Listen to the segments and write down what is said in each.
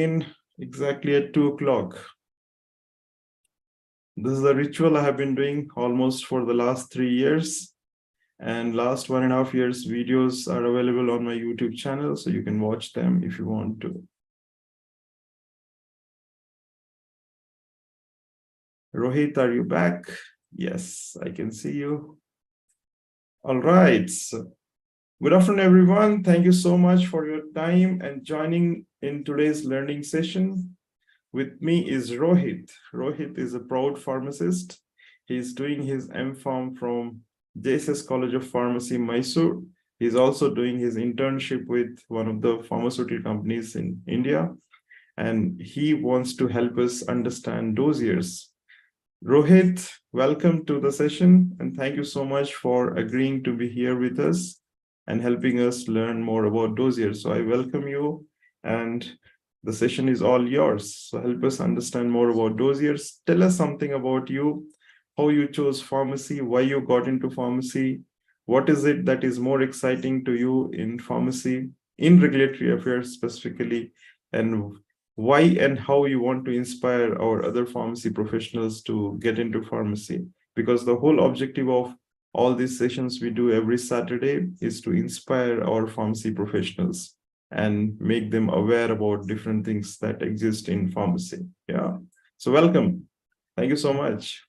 in exactly at 2 o'clock. This is a ritual I have been doing almost for the last 3 years. And last 1.5 years, videos are available on my YouTube channel, so you can watch them if you want to. Rohit, are you back? Yes, I can see you. All right. So, good afternoon, everyone. Thank you so much for your time and joining in today's learning session. With me is Rohit. Rohit is a proud pharmacist. He's doing his MPharm from JSS College of Pharmacy, Mysuru. He's also doing his internship with one of the pharmaceutical companies in India. And he wants to help us understand dossiers. Rohit, welcome to the session. And thank you so much for agreeing to be here with us and helping us learn more about dossiers. So I welcome you, and the session is all yours. So help us understand more about dossiers. Tell us something about you, how you chose pharmacy, why you got into pharmacy, what is it that is more exciting to you in pharmacy, in regulatory affairs specifically, and why and how you want to inspire our other pharmacy professionals to get into pharmacy. Because the whole objective of all these sessions we do every Saturday is to inspire our pharmacy professionals and make them aware about different things that exist in pharmacy. Yeah. So welcome. Thank you so much.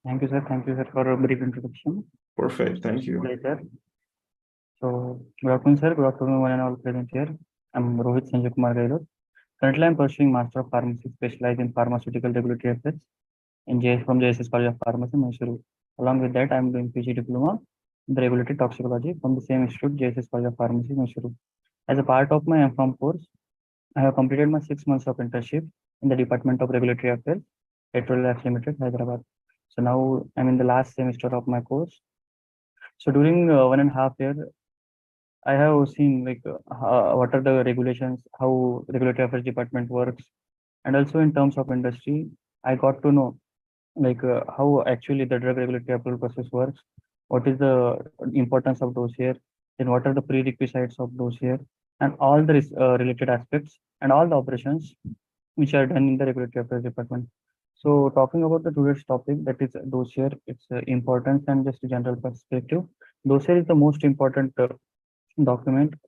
Thank you, sir. Thank you, sir, for a brief introduction. Perfect. Thank you. Later. So, good afternoon, sir. Good afternoon, one and all present here. I'm Rohit Sanjay Kumar Gailot. Currently, I'm pursuing Master of Pharmacy, specialized in pharmaceutical regulatory affairs from JSS College of Pharmacy, Mysuru. Along with that, I'm doing PG Diploma in the Regulatory Toxicology from the same institute, JSS College of Pharmacy, Mysuru. As a part of my MPharm course, I have completed my 6 months of internship in the Department of Regulatory Affairs, Hetero Labs Limited, Hyderabad. So now I'm in the last semester of my course. So during 1.5 years, I have seen what are the regulations, how Regulatory Affairs Department works, and also in terms of industry, I got to know how actually the drug regulatory approval process works, what is the importance of dossier, then what are the prerequisites of dossier, and all the related aspects and all the operations which are done in the Regulatory Affairs Department. So talking about the today's topic, that is dossier, its importance and just a general perspective. Dossier is the most important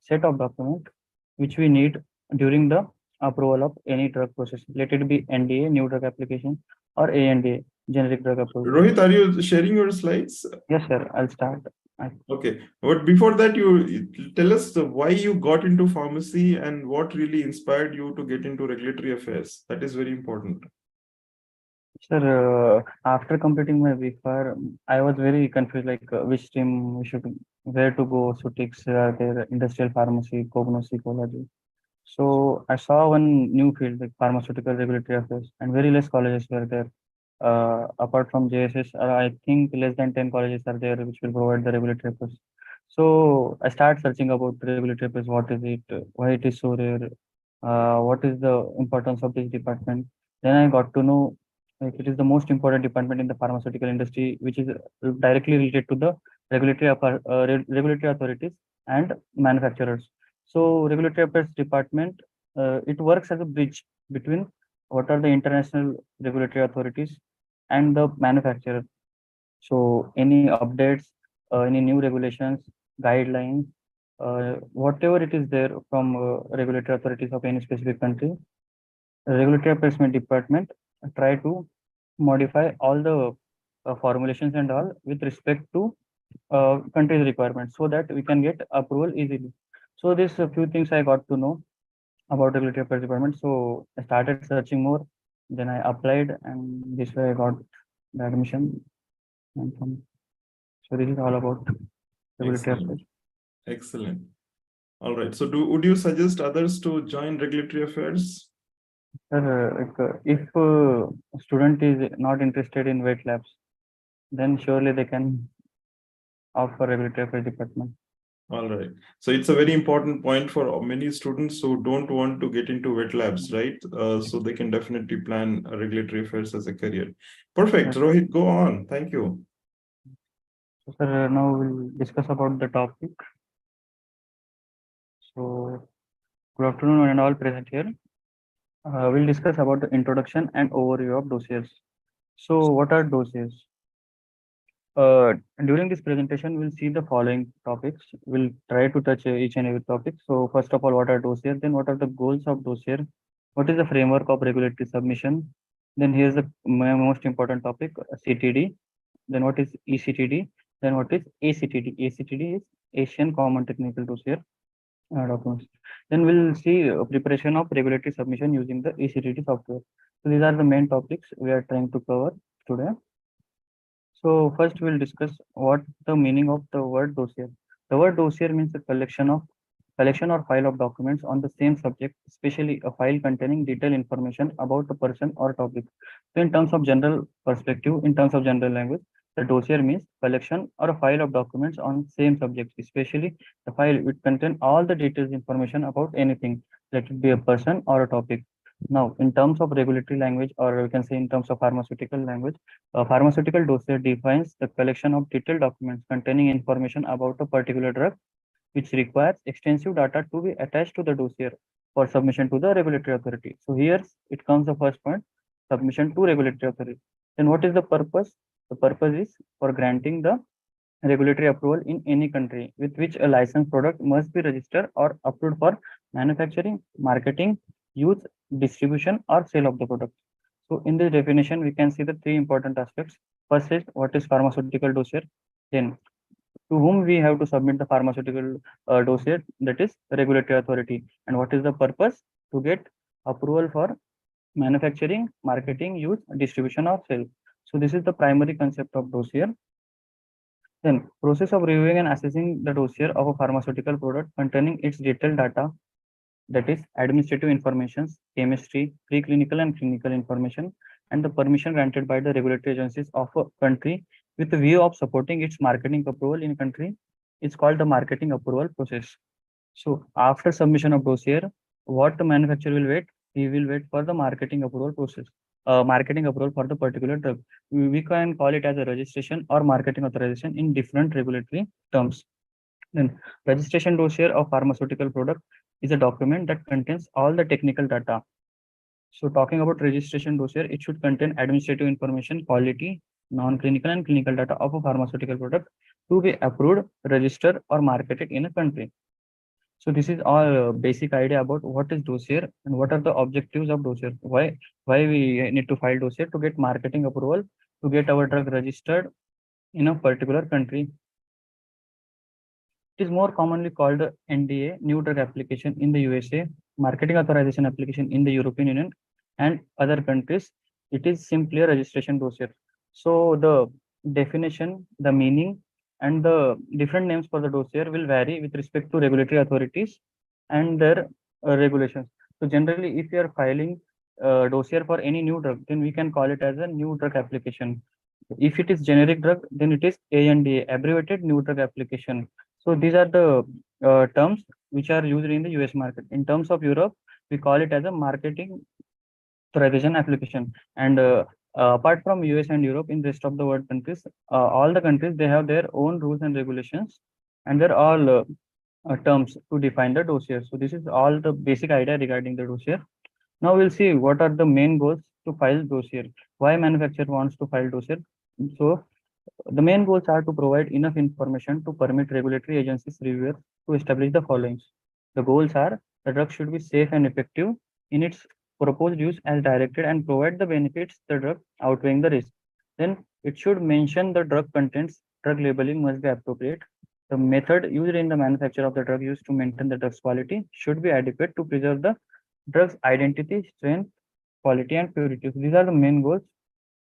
set of document which we need during the approval of any drug process. Let it be NDA, new drug application, or ANDA, generic drug approval. Rohit, are you sharing your slides? Yes, sir. I'll start. Okay, but before that, you tell us why you got into pharmacy and what really inspired you to get into regulatory affairs. That is very important. Sir, after completing my B.Pharm, I was very confused, which stream we should, where to go. Sutics, there, industrial pharmacy, cognoscology. So I saw one new field, like pharmaceutical regulatory affairs, and very less colleges were there. Apart from JSS, I think less than 10 colleges are there which will provide the regulatory affairs. So I start searching about the regulatory affairs. What is it? Why it is so rare? What is the importance of this department? Then I got to know it is the most important department in the pharmaceutical industry, which is directly related to the regulatory authorities and manufacturers. So regulatory affairs department, it works as a bridge between what are the international regulatory authorities and the manufacturer. So any updates, any new regulations, guidelines, whatever it is there from regulatory authorities of any specific country, regulatory affairs department try to modify all the formulations and all with respect to country's requirements so that we can get approval easily. So this a few things I got to know about regulatory affairs department. So I started searching more. Then I applied, and this way I got the admission. So this is all about regulatory affairs. Excellent. All right. So would you suggest others to join regulatory affairs? Sir, if a student is not interested in wet labs, then surely they can opt for regulatory affairs department. All right. So it's a very important point for many students who don't want to get into wet labs, right? So they can definitely plan regulatory affairs as a career. Perfect. Yes. Rohit, go on. Thank you. So, sir, now we'll discuss about the topic. So, good afternoon and all present here. We'll discuss about the introduction and overview of dossiers. So, what are dossiers? During this presentation, we'll see the following topics. We'll try to touch each and every topic. So, first of all, what are dossiers? Then, what are the goals of dossier? What is the framework of regulatory submission? Then, here's the most important topic: CTD. Then, what is eCTD? Then, what is ACTD? ACTD is Asian Common Technical Dossier documents. Then, we'll see preparation of regulatory submission using the eCTD software. So, these are the main topics we are trying to cover today. So first we'll discuss what the meaning of the word dossier. The word dossier means a collection or file of documents on the same subject, especially a file containing detailed information about a person or topic. So in terms of general perspective, in terms of general language, the dossier means collection or a file of documents on same subject, especially the file which contain all the details information about anything, let it be a person or a topic. Now, in terms of regulatory language, or we can say in terms of pharmaceutical language, a pharmaceutical dossier defines the collection of detailed documents containing information about a particular drug, which requires extensive data to be attached to the dossier for submission to the regulatory authority. So here it comes the first point, submission to regulatory authority. Then what is the purpose? The purpose is for granting the regulatory approval in any country with which a licensed product must be registered or approved for manufacturing, marketing, use, distribution, or sale of the product. So in this definition, we can see the three important aspects. First is what is pharmaceutical dossier. Then to whom we have to submit the pharmaceutical dossier, that is the regulatory authority. And what is the purpose? To get approval for manufacturing, marketing, use, distribution, or sale. So this is the primary concept of dossier. Then process of reviewing and assessing the dossier of a pharmaceutical product containing its detailed data, that is administrative information, chemistry, preclinical and clinical information, and the permission granted by the regulatory agencies of a country with the view of supporting its marketing approval in a country is called the marketing approval process. So after submission of dossier, what the manufacturer will wait? He will wait for the marketing approval process, marketing approval for the particular drug. We can call it as a registration or marketing authorization in different regulatory terms. Then registration dossier of pharmaceutical product is a document that contains all the technical data. So talking about registration dossier, it should contain administrative information, quality, non-clinical and clinical data of a pharmaceutical product to be approved, registered or marketed in a country. So this is all basic idea about what is dossier and what are the objectives of dossier. Why we need to file dossier? To get marketing approval, to get our drug registered in a particular country. It is more commonly called NDA, New Drug Application in the USA, Marketing Authorization Application in the European Union and other countries. It is simply a registration dossier. So the definition, the meaning, and the different names for the dossier will vary with respect to regulatory authorities and their regulations. So generally, if you are filing a dossier for any new drug, then we can call it as a new drug application. If it is generic drug, then it is ANDA, abbreviated new drug application. So these are the terms which are used in the US market. In terms of Europe, we call it as a marketing authorization application. And apart from US and Europe, in rest of the world countries, all the countries, they have their own rules and regulations, and they're all terms to define the dossier. So this is all the basic idea regarding the dossier. Now we'll see what are the main goals to file dossier. Why manufacturer wants to file dossier? So the main goals are to provide enough information to permit regulatory agencies reviewers to establish the following. The goals are the drug should be safe and effective in its proposed use as directed and provide the benefits the drug outweighing the risk. Then it should mention the drug contents. Drug labeling must be appropriate. The method used in the manufacture of the drug used to maintain the drug's quality should be adequate to preserve the drug's identity, strength, quality, and purity. So these are the main goals.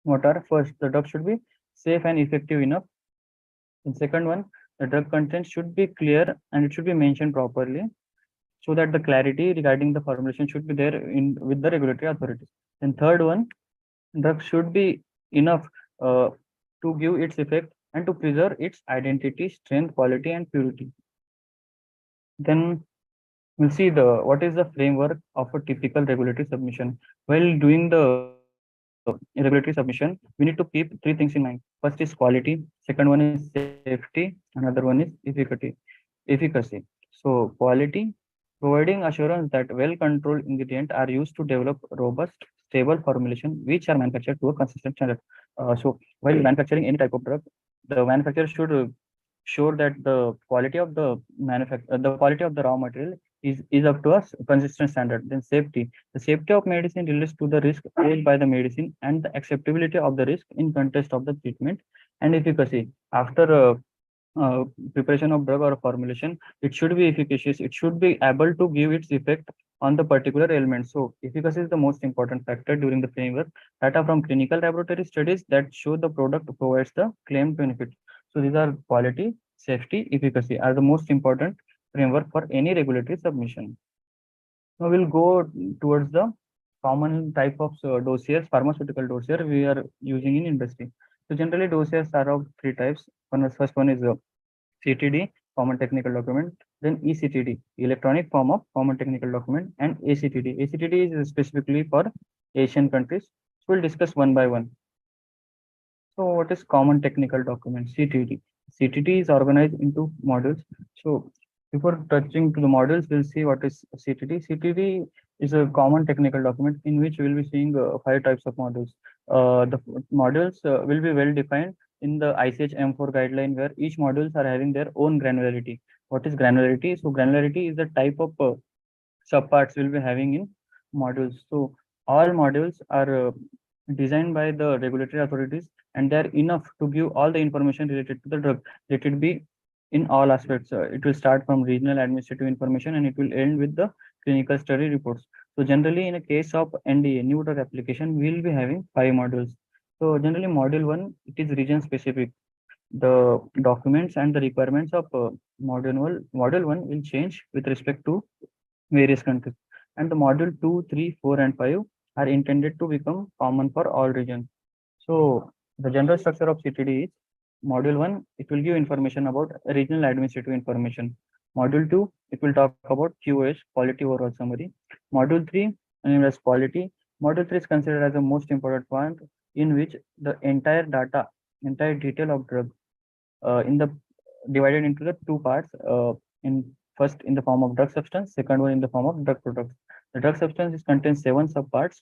What are first, the drug should be safe and effective enough. And second one, the drug content should be clear and it should be mentioned properly so that the clarity regarding the formulation should be there in with the regulatory authorities. And third one, drug should be enough to give its effect and to preserve its identity, strength, quality, and purity. Then we'll see the what is the framework of a typical regulatory submission. While doing the regulatory submission, we need to keep three things in mind. First is quality, second one is safety, another one is efficacy. So quality, providing assurance that well-controlled ingredients are used to develop robust, stable formulation which are manufactured to a consistent standard. While manufacturing any type of drug, the manufacturer should sure that the quality of the raw material is up to a consistent standard. Then safety. The safety of medicine relates to the risk posed by the medicine and the acceptability of the risk in context of the treatment and efficacy. After uh, preparation of drug or formulation, it should be efficacious. It should be able to give its effect on the particular ailment. So efficacy is the most important factor during the framework. Data from clinical laboratory studies that show the product provides the claimed benefit. So these are quality, safety, efficacy are the most important framework for any regulatory submission. Now we'll go towards the common type of dossiers, pharmaceutical dossier we are using in industry. So generally dossiers are of three types. First one is CTD, Common Technical Document, then eCTD, Electronic Form of Common Technical Document, and ACTD. ACTD is specifically for Asian countries. So we'll discuss one by one. So what is Common Technical Document, CTD? CTD is organized into modules. So before touching to the modules, we'll see what is CTD. CTD is a common technical document in which we'll be seeing five types of modules. The modules will be well defined in the ICH M4 guideline, where each modules are having their own granularity. What is granularity? So granularity is the type of subparts we'll be having in modules. So all modules are designed by the regulatory authorities, and they are enough to give all the information related to the drug. Let it be in all aspects. It will start from regional administrative information and it will end with the clinical study reports. So generally, in a case of NDA, new drug application, we will be having five modules. So generally, module one, it is region specific. The documents and the requirements of module one will change with respect to various countries. And the module 2, 3, 4, and 5 are intended to become common for all regions. So the general structure of CTD is module 1, it will give information about regional administrative information. Module 2, it will talk about QoS, quality overall summary. Module 3, named as quality. Module 3 is considered as the most important point in which the entire data, entire detail of drug in the divided into the two parts in first in the form of drug substance, second one in the form of drug products. The drug substance is contains seven subparts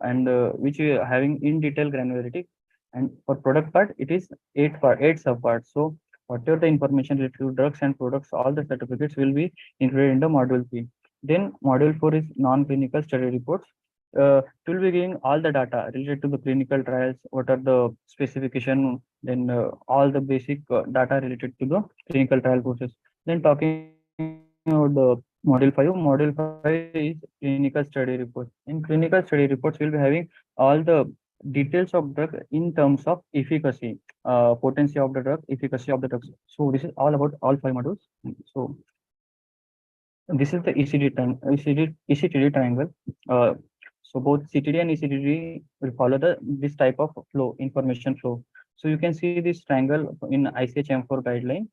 and which we are having in detail granularity, and for product part it is eight subparts. So whatever the information related to drugs and products, all the certificates will be included in the module 3. Then module 4 is non-clinical study reports. It will be giving all the data related to the clinical trials, what are the specification, then all the basic data related to the clinical trial process. Then talking about the module 5 is clinical study reports. In clinical study reports, we'll be having all the details of drug in terms of efficacy, potency of the drug, efficacy of the drugs. So this is all about all five modules. So this is the ECTD triangle. So both CTD and ECTD will follow this type of flow, information flow. So you can see this triangle in ICH-M4 guideline.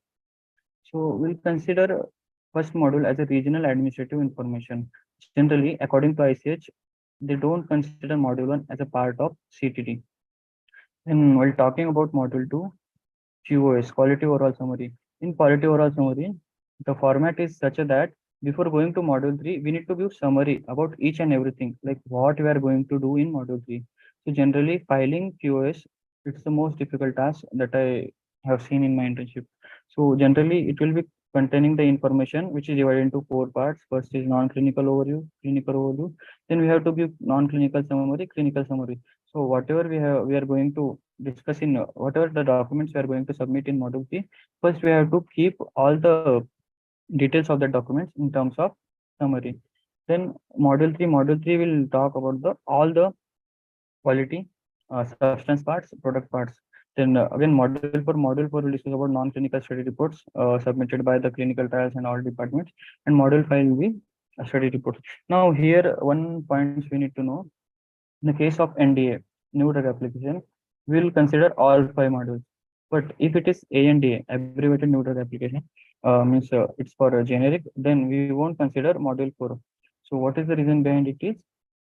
So we'll consider first module as a regional administrative information. Generally, according to ICH, they don't consider module 1 as a part of CTD. And while talking about module 2, QoS, quality overall summary. In quality overall summary, the format is such that before going to module 3, we need to give summary about each and everything, like what we are going to do in module 3. So generally, filing QoS, it's the most difficult task that I have seen in my internship. So generally, it will be containing the information which is divided into four parts. First is non-clinical overview, clinical overview. Then we have to give non-clinical summary, clinical summary. So whatever we are going to discuss in whatever the documents we are going to submit in module 3, first we have to keep all the details of the documents in terms of summary. Then module 3 will talk about the all the quality, substance parts, product parts. Then again, module 4 will discuss about non-clinical study reports submitted by the clinical trials and all departments. And module 5 will be a study reports. Now here, one point we need to know. In the case of NDA, new drug application, we will consider all five modules. But if it is ANDA, abbreviated new drug application, means it's for a generic, then we won't consider module 4. So what is the reason behind it is,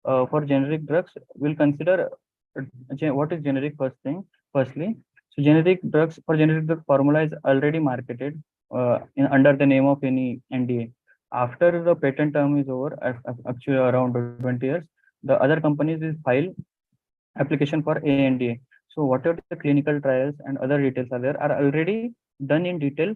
for generic drugs, we'll consider what is generic first thing. Firstly, so generic drug formula is already marketed under the name of any NDA. After the patent term is over, actually around 20 years, the other companies will file application for ANDA. So whatever the clinical trials and other details are there are already done in detail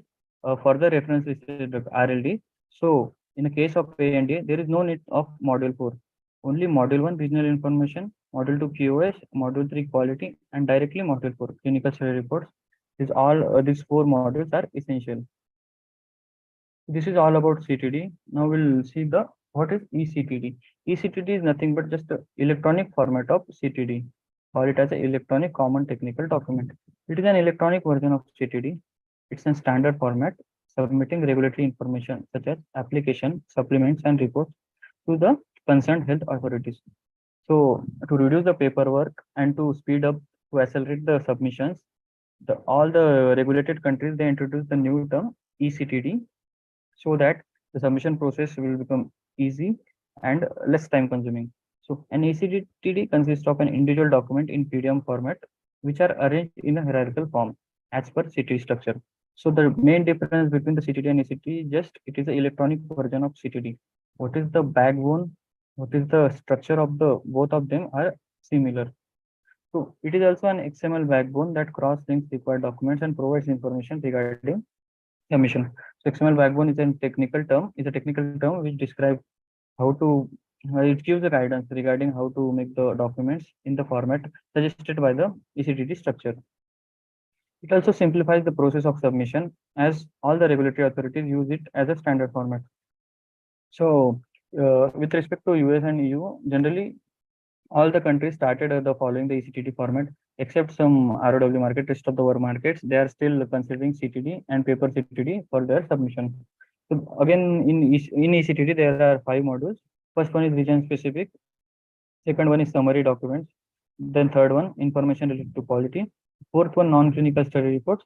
for the reference research RLD. So in the case of ANDA, there is no need of module 4. Only module 1 regional information, module 2 QoS, module 3 quality, and directly module 4 clinical study reports. These four modules are essential. This is all about CTD. Now we'll see the what is eCTD. eCTD is nothing but just the electronic format of CTD. Call it as an electronic common technical document. It is an electronic version of CTD. It's a standard format submitting regulatory information such as application, supplements, and reports to the concerned health authorities. So to reduce the paperwork and to speed up to accelerate the submissions, all the regulated countries they introduced the new term eCTD so that the submission process will become easy and less time consuming. So an eCTD consists of an individual document in PDM format, which are arranged in a hierarchical form as per CTD structure. So the main difference between the CTD and eCTD is just it is an electronic version of CTD. What is the backbone? What is the structure of the both of them are similar. So it is also an XML backbone that cross-links required documents and provides information regarding submission. So XML backbone is a technical term which describes how to it gives a guidance regarding how to make the documents in the format suggested by the eCTD structure. It also simplifies the process of submission as all the regulatory authorities use it as a standard format. So with respect to US and EU, generally all the countries started the following the eCTD format, except some ROW market, rest of the world markets, they are still considering CTD and paper CTD for their submission. So again, in eCTD, there are 5 modules. First one is region specific. Second one is summary documents. Then third one, information related to quality. Fourth one, non-clinical study reports.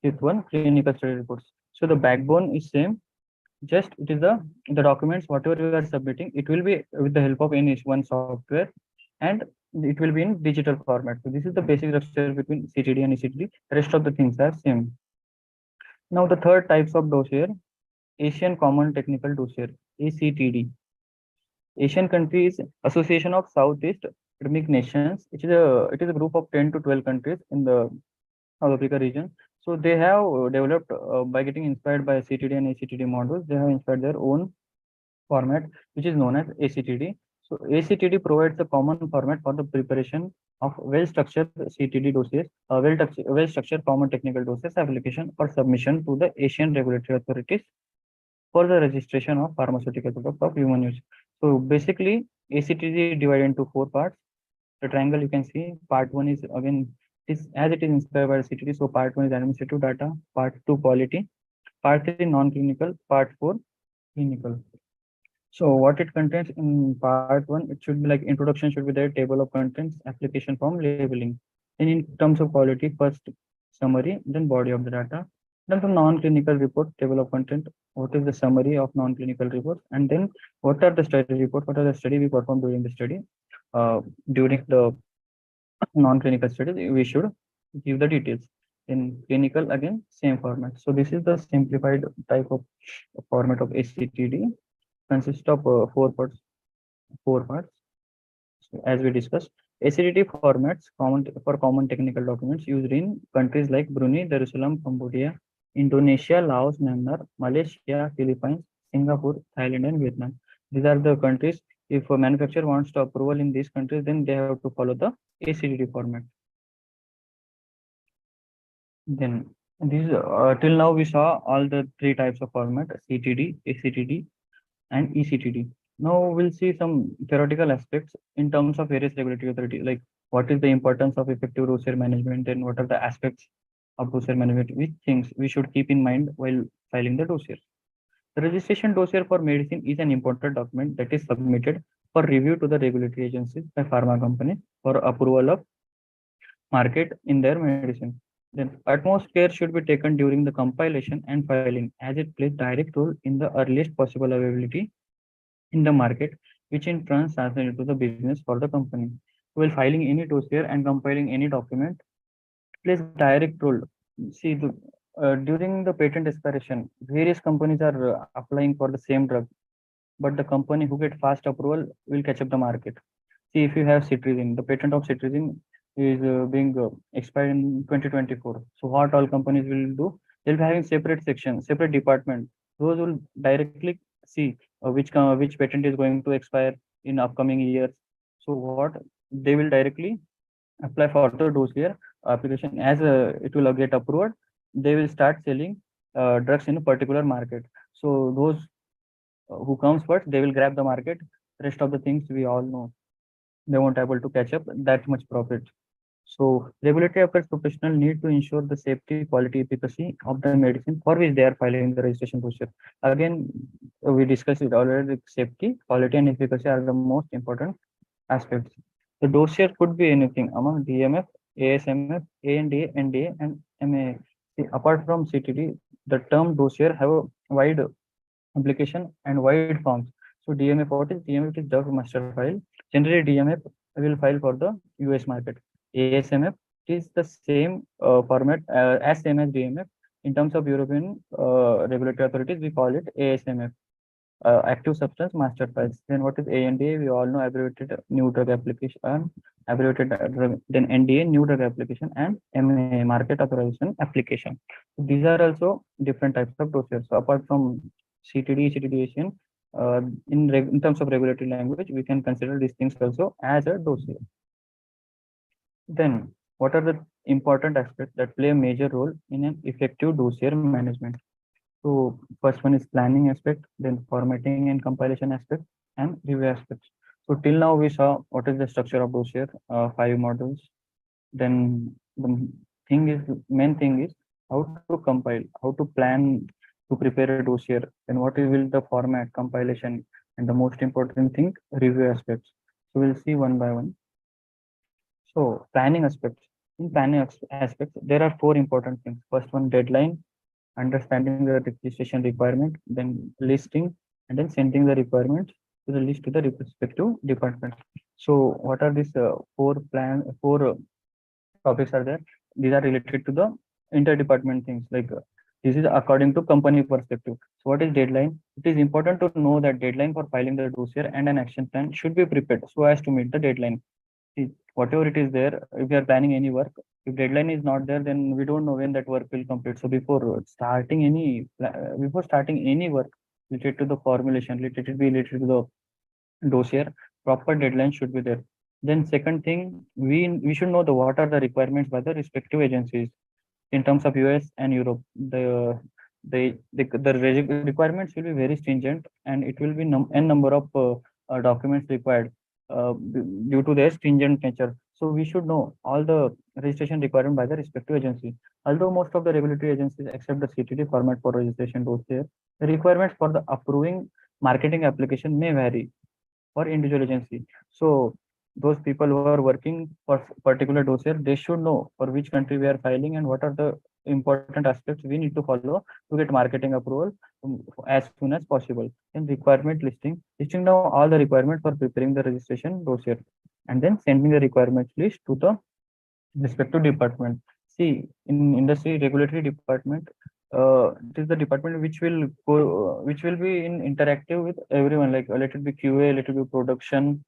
Fifth one, clinical study reports. So the backbone is same. Just it is the documents, whatever you are submitting, it will be with the help of any one software and it will be in digital format. So this is the basic structure between CTD and eCTD. Rest of the things are same. Now the third types of dossier, Asian Common Technical Dossier, ACTD. Asian countries Association of Southeast Islamic Nations. It is a group of 10 to 12 countries in the South Africa region. So they have developed by getting inspired by CTD and ACTD models. They have inspired their own format, which is known as ACTD. So ACTD provides a common format for the preparation of well-structured CTD dossiers, well-structured common technical dossiers application for submission to the Asian regulatory authorities for the registration of pharmaceutical products of human use. So basically, ACTD is divided into 4 parts. The triangle you can see, part 1 is again as it is inspired by CTD. So part 1 is administrative data, part 2 quality, part 3 non-clinical, part 4 clinical. So what it contains in part 1, it should be like introduction should be there, table of contents, application form, labeling. And in terms of quality, first summary, then body of the data. Then the non-clinical report, table of content, what is the summary of non-clinical reports, and then what are the study reports, what are the study we performed during the study. During the non-clinical studies, we should give the details. In clinical, again, same format. So this is the simplified type of format of ACTD, consists of 4 parts. 4 parts. So as we discussed, ACTD formats common technical documents used in countries like Brunei, Darussalam, Cambodia, Indonesia, Laos, Myanmar, Malaysia, Philippines, Singapore, Thailand, and Vietnam. These are the countries. If a manufacturer wants to approval in these countries, then they have to follow the ACTD format. Then these till now we saw all the 3 types of format: CTD, ACTD, and eCTD. Now we'll see some theoretical aspects in terms of various regulatory authorities, like what is the importance of effective dossier management and what are the aspects of dossier management, which things we should keep in mind while filing the dossier. The registration dossier for medicine is an important document that is submitted for review to the regulatory agencies by pharma companies for approval of market in their medicine. Then utmost care should be taken during the compilation and filing as it plays direct role in the earliest possible availability in the market, which in turn translates into the business for the company. While filing any dossier and compiling any document plays direct role. See, During the patent expiration, various companies are applying for the same drug, but the company who get fast approval will catch up the market. See, if you have cetirizine, the patent of cetirizine is being expired in 2024. So what all companies will do? They'll be having separate section, separate department. Those will directly see which patent is going to expire in upcoming years. So what they will directly apply for the dossier application as it will get approved. They will start selling drugs in a particular market. So those who comes first, they will grab the market. Rest of the things we all know, they won't able to catch up that much profit. So regulatory affairs professional need to ensure the safety, quality, efficacy of the medicine for which they are filing the registration procedure. Again, we discussed it already. Safety, quality, and efficacy are the most important aspects. The dossier could be anything among DMF, ASMF, ANDA, NDA, and MA. See, apart from CTD, the term dossier have a wide application and wide forms. So DMF, what is DMF? It is drug master file. Generally, DMF will file for the US market. ASMF is the same format as same as DMF. In terms of European regulatory authorities, we call it ASMF, active substance master files. Then what is ANDA? We all know abbreviated new drug application, abbreviated drug, then NDA new drug application, and MA market authorization application. So these are also different types of dossiers. So apart from CTD, CTDation, in terms of regulatory language, we can consider these things also as a dossier. Then, what are the important aspects that play a major role in an effective dossier management? So, first one is planning aspect, then formatting and compilation aspect, and review aspects. So, till now we saw what is the structure of dossier, 5 modules. Then the main thing is how to compile, how to plan to prepare a dossier, and what will the format, compilation, and the most important thing, review aspects. So we'll see one by one. So planning aspects. In planning aspects, there are 4 important things. First one, deadline, understanding the registration requirement, then listing, and then sending the requirements to the list to the respective department. So what are these four topics are there? These are related to the interdepartment things. Like this is according to company perspective. So what is deadline? It is important to know that deadline for filing the dossier and an action plan should be prepared so as to meet the deadline. See, whatever it is there, if we are planning any work, if deadline is not there, then we don't know when that work will complete. So before starting any work related to the formulation, related to the dossier, proper deadline should be there. Then second thing, we should know what are the requirements by the respective agencies in terms of US and Europe. The requirements will be very stringent, and it will be n number of documents required due to their stringent nature. So we should know all the registration requirement by the respective agency. Although most of the regulatory agencies accept the CTD format for registration dossier, the requirements for the approving marketing application may vary for individual agency. So those people who are working for particular dossier, they should know for which country we are filing and what are the important aspects we need to follow to get marketing approval as soon as possible. Then requirement listing down all the requirements for preparing the registration dossier, and then sending the requirements list to the respective department. See, in industry regulatory department, it is the department which will be in interactive with everyone. Like let it be QA, let it be production,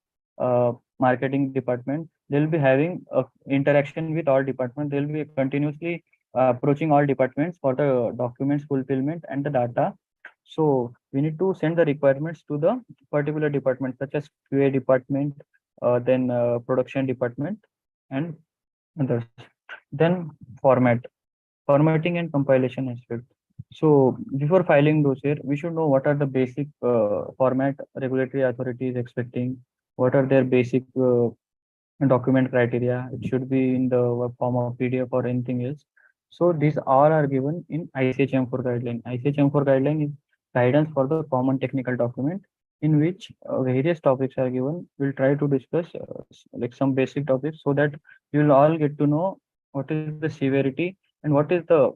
marketing department. They'll be having a interaction with all departments. They'll be continuously approaching all departments for the documents fulfillment and the data. So we need to send the requirements to the particular department, such as QA department, then production department, and others. Then formatting and compilation aspect. So before filing dossier, we should know what are the basic format regulatory authorities expecting, what are their basic document criteria. It should be in the form of PDF or anything else. So these all are given in ICHM4 guideline. ICHM4 guideline is guidance for the common technical document, in which various topics are given. We'll try to discuss like some basic topics so that you will all get to know what is the severity and what is the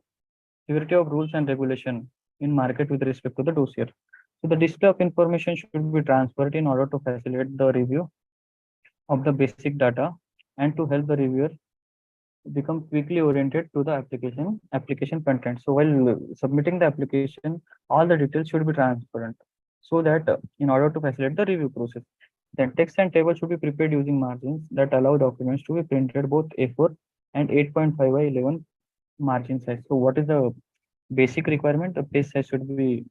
severity of rules and regulation in market with respect to the dossier. So the display of information should be transferred in order to facilitate the review of the basic data and to help the reviewer become quickly oriented to the application content. So while submitting the application, all the details should be transparent so that in order to facilitate the review process. Then text and table should be prepared using margins that allow documents to be printed both A4 and 8.5 by 11 margin size. So what is the basic requirement? The page size should be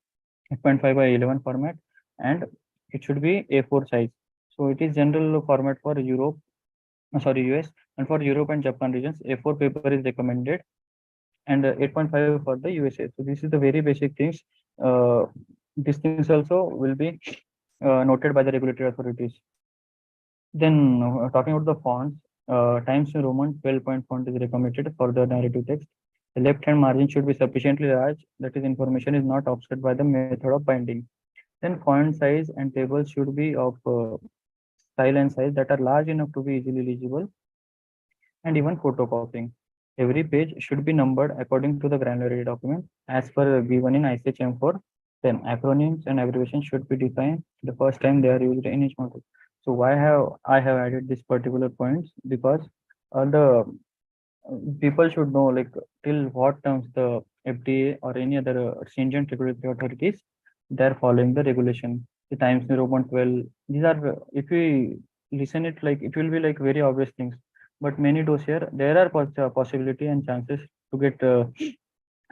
8.5 by 11 format, and it should be A4 size. So it is general format for Europe, US, and for Europe and Japan regions, A4 paper is recommended, and 8.5 for the USA. So this is the very basic things. Uh, these things also will be noted by the regulatory authorities. Then talking about the fonts, Times New Roman 12-point font is recommended for the narrative text. The left-hand margin should be sufficiently large, that is, information is not offset by the method of binding. Then font size and tables should be of style and size that are large enough to be easily legible, and even photocopying. Every page should be numbered according to the granularity document as per given in ICH M4. Then acronyms and abbreviations should be defined the first time they are used in each module. So why have I have added this particular points? Because the people should know like till what terms the FDA or any other stringent regulatory authorities they're following the regulation. The Times New Roman 12. These are if we listen it like it will be like very obvious things, but many dossier there are possibility and chances to get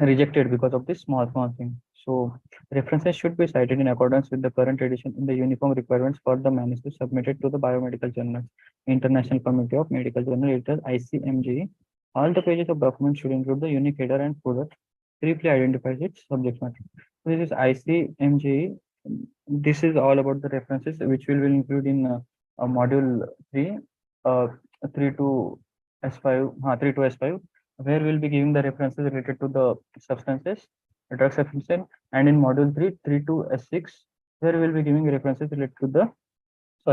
rejected because of this small thing. So references should be cited in accordance with the current edition in the uniform requirements for the manuscript submitted to the biomedical journal, International Committee of Medical Journal, it is ICMG. All the pages of documents should include the unique header and footer, briefly identifies its subject matter. This is ICMG. This is all about the references which we will include in module 3, uh, 3 to S5, 3 to S5, where we'll be giving the references related to the substances, drug substance, and in module 3, 3 to S6, where we'll be giving references related to the,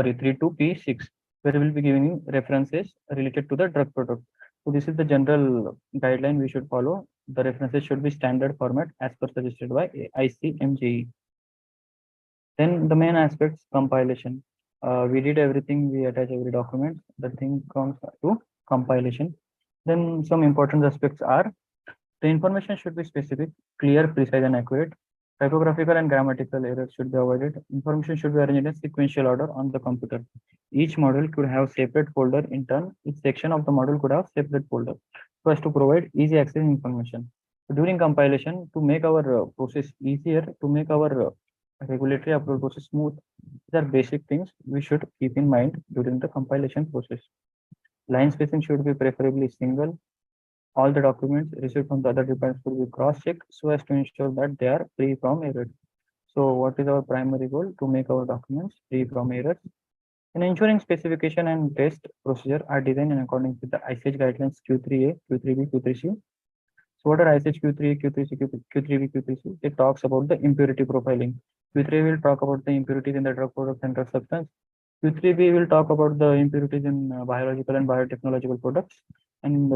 3 to P6, where we'll be giving references related to the drug product. So this is the general guideline we should follow. The references should be standard format as per suggested by ICMGE. Then the main aspects, compilation. We did everything, we attach every document. The thing comes to compilation. Then some important aspects are the information should be specific, clear, precise, and accurate. Typographical and grammatical errors should be avoided. Information should be arranged in sequential order on the computer. Each module could have separate folder in turn. Each section of the module could have separate folder so as to provide easy access information. During compilation, to make our process easier, to make our regulatory approval process smooth, these are basic things we should keep in mind during the compilation process. Line spacing should be preferably single. All the documents received from the other departments should be cross-checked so as to ensure that they are free from errors. So what is our primary goal? To make our documents free from errors. And ensuring specification and test procedure are designed in accordance with the ICH guidelines Q3A, Q3B, Q3C. So what are ICH Q3A, Q3C, Q3B, Q3C? It talks about the impurity profiling. Q3 will talk about the impurities in the drug products and drug substance. Q3B will talk about the impurities in biological and biotechnological products. And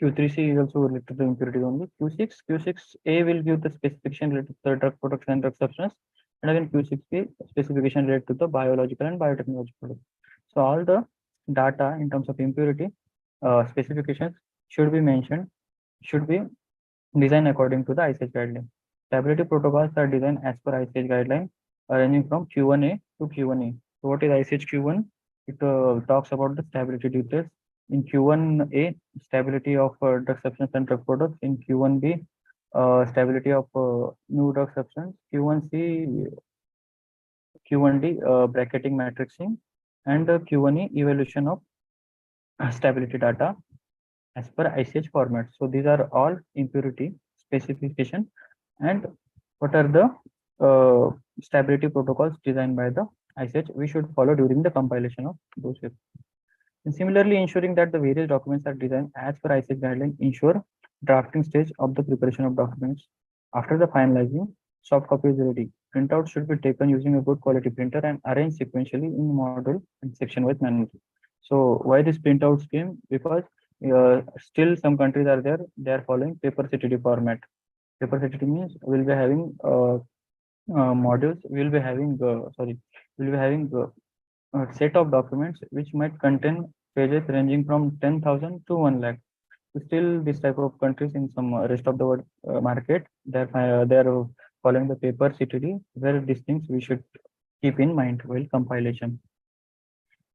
Q3C is also related to the impurities only. Q6A will give the specification related to the drug products and drug substance. And again, Q6B specification related to the biological and biotechnological products. So all the data in terms of impurity specifications should be mentioned, should be designed according to the ICH guideline. Stability protocols are designed as per ICH guideline, ranging from Q1A to Q1E. So what is ICH Q1? It talks about the stability details. In Q1A, stability of drug substance and drug products. In Q1B, stability of new drug substance. Q1C, Q1D, bracketing matrixing, and Q1E, evaluation of stability data as per ICH format. So these are all impurity specification and what are the stability protocols designed by the ICH we should follow during the compilation of dossiers. And similarly, ensuring that the various documents are designed as per ICH guideline ensure drafting stage of the preparation of documents. After the finalizing, soft copy is ready. Printout should be taken using a good quality printer and arranged sequentially in module and section-wise manner. So why this printouts came? Because still some countries are there, they are following paper CTD format. Paper CTD means we'll be having modules, we'll be having a set of documents which might contain pages ranging from 10,000 to 1 lakh. Still, this type of countries in some rest of the world market, they're following the paper CTD, where these things we should keep in mind while compilation.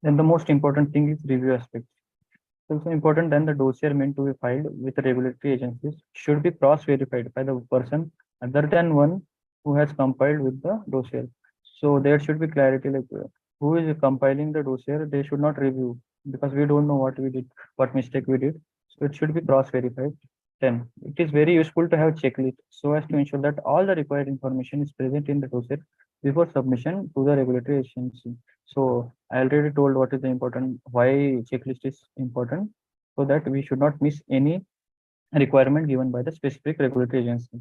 Then the most important thing is review aspect. It's also important that the dossier meant to be filed with regulatory agencies should be cross-verified by the person other than one who has compiled with the dossier. So there should be clarity, like who is compiling the dossier, they should not review, because we don't know what we did, what mistake we did. So it should be cross-verified. Then it is very useful to have checklist so as to ensure that all the required information is present in the dossier before submission to the regulatory agency. So I already told what is the important, why checklist is important, so that we should not miss any requirement given by the specific regulatory agency.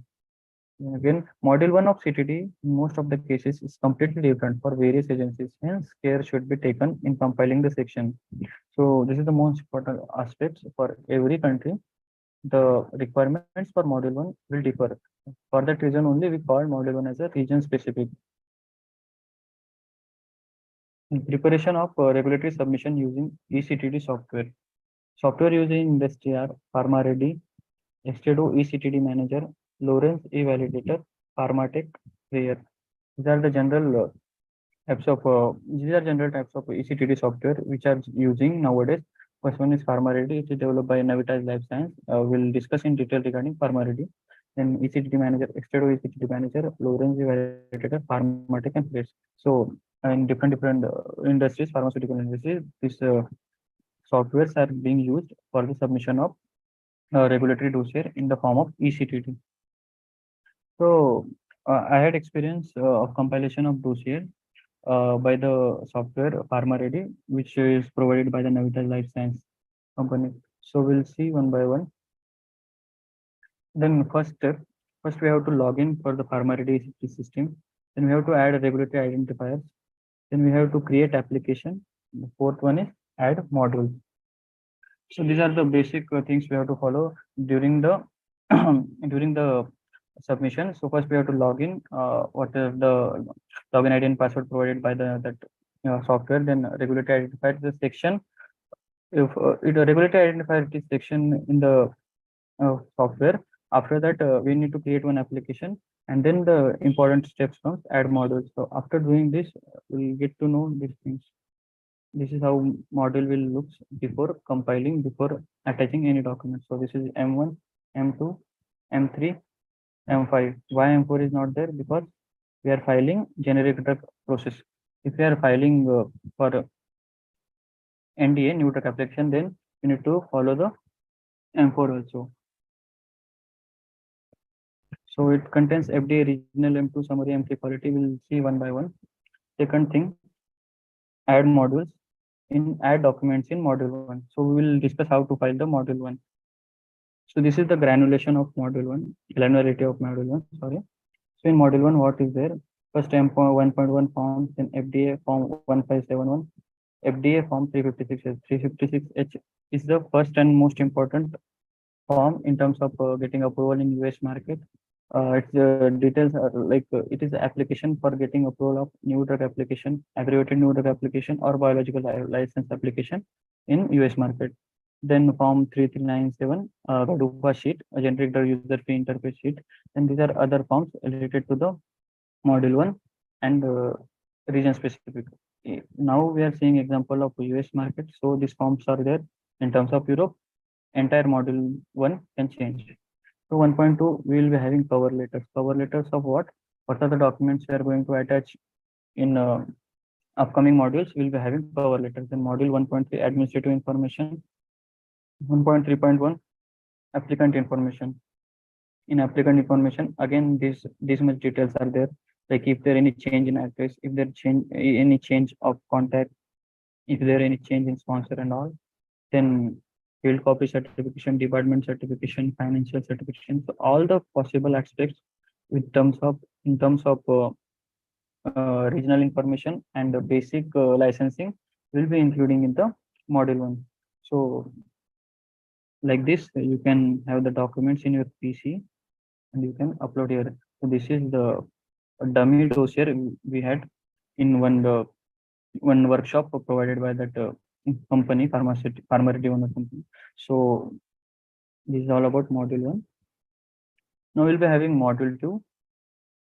Again, module 1 of CTD in most of the cases is completely different for various agencies. Hence, care should be taken in compiling the section. So this is the most important aspects for every country. The requirements for module 1 will differ. For that reason only, we call module 1 as a region specific. Preparation of regulatory submission using eCTD software. Software used in industry are PharmaREADY, Hetero eCTD Manager, Lawrence eValidator, PharmaTech, Prayer. These are the general general types of eCTD software which are using nowadays. First one is PharmaREADY. It is developed by Navitas Life Sciences. We'll discuss in detail regarding PharmaREADY. Then eCTD Manager, Hetero eCTD Manager, Lawrence eValidator, PharmaTech, and Prayer. So in different industries, pharmaceutical industries, these softwares are being used for the submission of regulatory dossier in the form of eCTD. So I had experience of compilation of dossier by the software PharmaREADY, which is provided by the Navitas Life Science company. So we'll see one by one. Then first step, first we have to log in for the PharmaREADY system. Then we have to add regulatory identifiers. Then we have to create application. The fourth one is add module. So these are the basic things we have to follow during the during the submission. So first we have to log in. What is the login ID and password provided by the that software? Then regulatory identifier the section. If it a regulatory identifier it is section in the software. After that, we need to create one application, and then the important steps comes add modules. So after doing this, we get to know these things. This is how model will look before compiling, before attaching any document. So this is M1, M2, M3, M5. Why M4 is not there? Because we are filing generic drug process. If we are filing for NDA, new drug application, then you need to follow the M4 also. So it contains FDA regional M2 summary M3 quality. We'll see one by one. Second thing, add modules in add documents in module 1. So we will discuss how to file the module 1. So this is the granulation of module 1, granularity of module 1, sorry. So in module 1, what is there? First M1.1 forms, then FDA form 1571, FDA form 356H. 356H is the first and most important form in terms of getting approval in US market. Its details are like it is the application for getting approval of new drug application, abbreviated new drug application, or biological license application in US market. Then form 3397, GADUPA sheet, a generic drug user fee interface sheet. And these are other forms related to the module 1 and region specific. Now we are seeing example of US market. So these forms are there. In terms of Europe, entire module 1 can change. So 1.2, we will be having cover letters. Cover letters of what? What are the documents we are going to attach in upcoming modules? We will be having cover letters. In module 1.3, administrative information. 1.3.1, applicant information. In applicant information, again, these much details are there. Like if there any change in address, if there change any change of contact, if there any change in sponsor and all, then field copy certification, department certification, financial certification. So all the possible aspects in terms of regional information and the basic licensing will be including in the module 1. So like this, you can have the documents in your PC and you can upload here. So this is the dummy dossier we had in one workshop provided by that company, PharmaREADY one company. So This is all about module 1. Now we'll be having module 2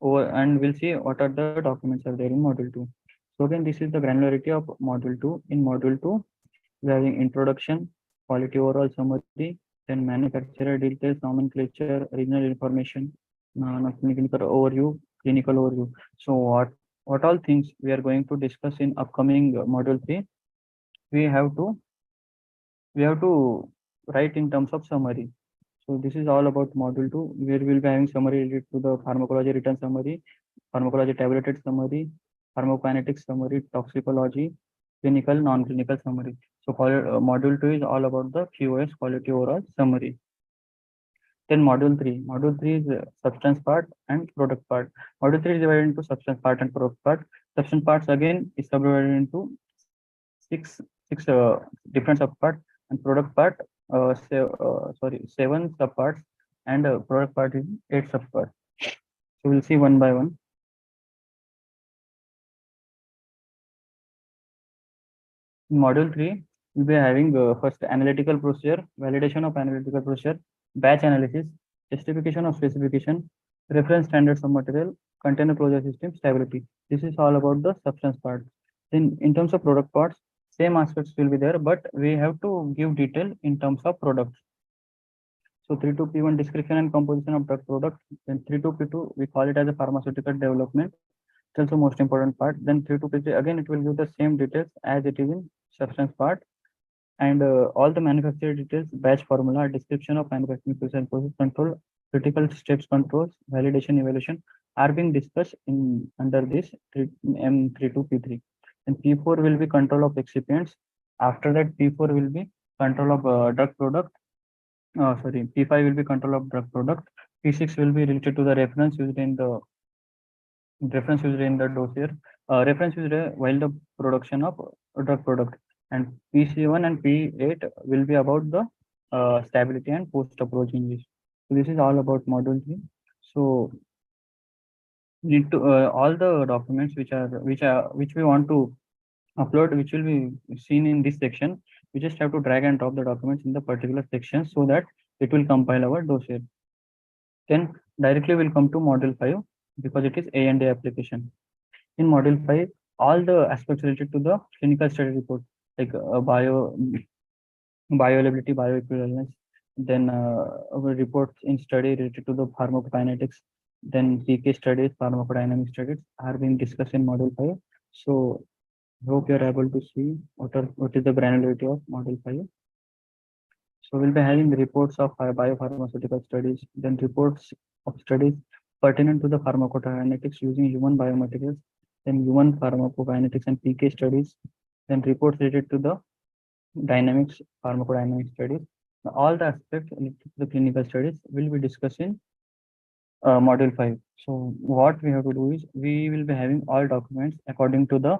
over, and we'll see what are the documents are there in module 2. So again, this is the granularity of module 2. In module 2, we're having introduction, quality overall summary, then manufacturer details, nomenclature, regional information, clinical overview, clinical overview. So what all things we are going to discuss in upcoming module 3, we have to we have to write in terms of summary. So this is all about module 2, where we'll be having summary related to the pharmacology written summary, pharmacology tabulated summary, pharmacokinetics summary, toxicology, clinical, non-clinical summary. So module 2 is all about the QoS, quality overall summary. Then module 3 is substance part and product part. Module 3 is divided into substance part and product part. Substance parts again is subdivided into six different subparts, and product part seven subparts, and product part is 8 subparts. So we'll see one by one. In module 3, we'll be having first analytical procedure, validation of analytical procedure, batch analysis, justification of specification, reference standards of material, container closure system, stability. This is all about the substance part. Then in terms of product parts, same aspects will be there, but we have to give detail in terms of products. So 32P1 description and composition of drug product. Then 32P2 we call it as a pharmaceutical development. It's also most important part. Then 32P3 again it will give the same details as it is in substance part, and all the manufacturer details, batch formula, description of manufacturing process control, critical steps controls, validation evaluation are being discussed in under this M32P3. And P4 will be control of excipients. After that, P4 will be control of drug product. P5 will be control of drug product. P6 will be related to the reference used in the dossier. Reference used while the production of drug product. And PC1 and P8 will be about the stability and post-approach changes. So this is all about module 3. So need to all the documents which we want to upload, which will be seen in this section. We just have to drag and drop the documents in the particular section so that it will compile our dossier. Then directly we'll come to module 5 because it is A&A application. In module 5, all the aspects related to the clinical study report, like bioavailability, bioequivalence, then reports in study related to the pharmacokinetics, then PK studies, pharmacodynamic studies are being discussed in module 5. So hope you are able to see what is the granularity of module 5. So we'll be having reports of biopharmaceutical studies, then reports of studies pertinent to the pharmacokinetics using human biomaterials, then human pharmacokinetics and PK studies, then reports related to the dynamics, pharmacodynamic studies. All the aspects related to the clinical studies will be discussed in module 5. So what we have to do is we will be having all documents according to the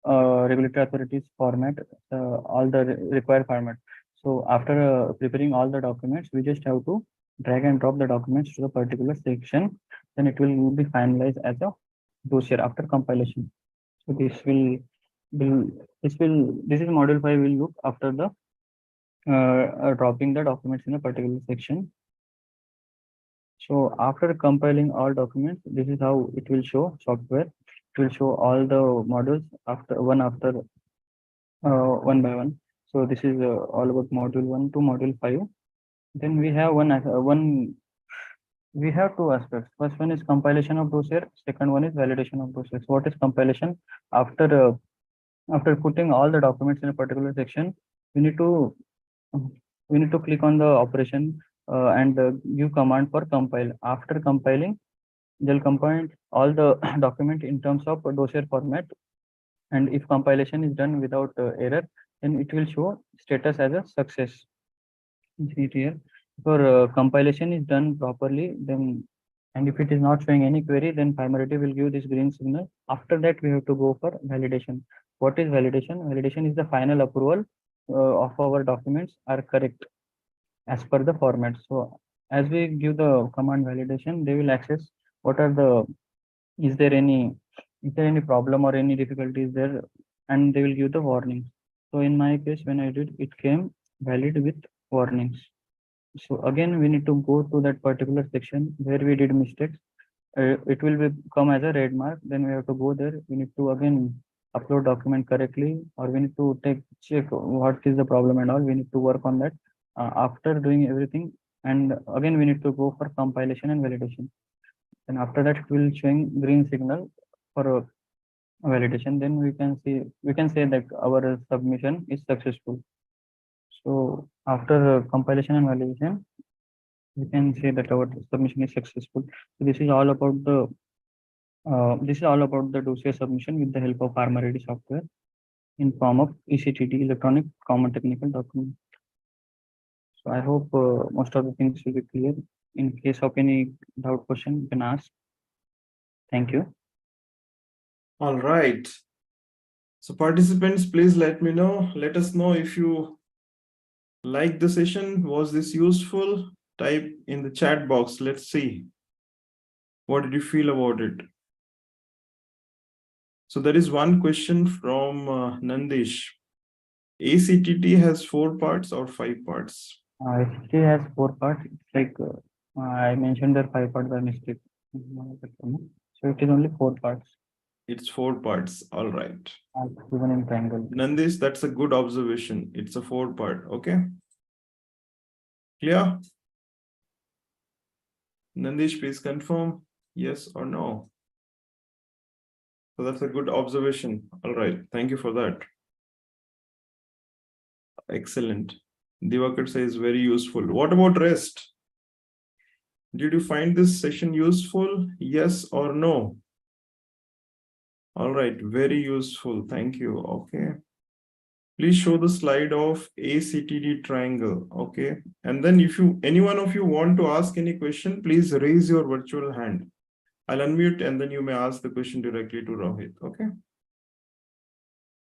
regulatory authorities format, all the required format. So after preparing all the documents, we just have to drag and drop the documents to the particular section. Then it will be finalized as a dossier after compilation. So this is module 5 will look after the dropping the documents in a particular section. So after compiling all documents, this is how it will show software. It will show all the modules after one by one. So this is all about module 1 to module 5. Then we have we have two aspects. First one is compilation of dossier. Second one is validation of dossier. So what is compilation? After putting all the documents in a particular section, we need to click on the operation and give command for compile. After compiling, they'll compile all the document in terms of dossier format. And if compilation is done without error, then it will show status as a success. See it here. For compilation is done properly, then, and if it is not showing any query, then PharmREADY will give this green signal. After that, we have to go for validation. What is validation? Validation is the final approval of our documents are correct as per the format. So as we give the command validation, they will access what are the, is there any problem or any difficulties there, and they will give the warnings. So in my case, when I did, it came valid with warnings. So again, we need to go to that particular section where we did mistakes. It will come as a red mark. Then we have to go there. We need to again upload document correctly, or we need to check what is the problem and all. We need to work on that after doing everything. And again, we need to go for compilation and validation. And after that, it will showing green signal for validation. Then we can say that our submission is successful. So after compilation and validation, we can say that our submission is successful. So this is all about the dossier submission with the help of PharmaREADY software in form of eCTD, electronic common technical document. So I hope most of the things will be clear. In case of any doubt question, you can ask. Thank you. All right. So participants, please let us know if you like the session. Was this useful? Type in the chat box. Let's see. What did you feel about it? So there is one question from Nandish. eCTD has 4 parts or 5 parts? It has 4 parts. It's like I mentioned there 5 parts by mistake. So it is only 4 parts. It's 4 parts. All right. Given in triangle. Nandish, that's a good observation. It's a 4 part. Okay. Clear? Nandish, please confirm yes or no. So that's a good observation. All right. Thank you for that. Excellent. Divakar says very useful. What about rest? Did you find this session useful? Yes or no? All right. Very useful. Thank you. Okay. Please show the slide of eCTD triangle. Okay. And then if any one of you want to ask any question, please raise your virtual hand. I'll unmute and then you may ask the question directly to Rohit. Okay.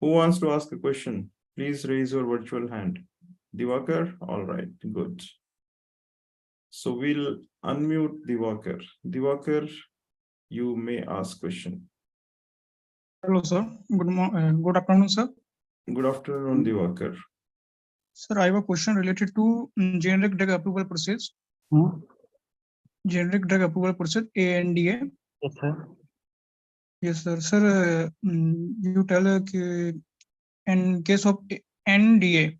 Who wants to ask a question? Please raise your virtual hand. Divakar? All right, good. So we'll unmute Divakar. Divakar, you may ask question. Hello, sir. Good afternoon, sir. Good afternoon, Divakar. Sir, I have a question related to generic drug approval process. Generic drug approval process, ANDA. Yes, sir. Yes, sir. Sir, you tell in case of NDA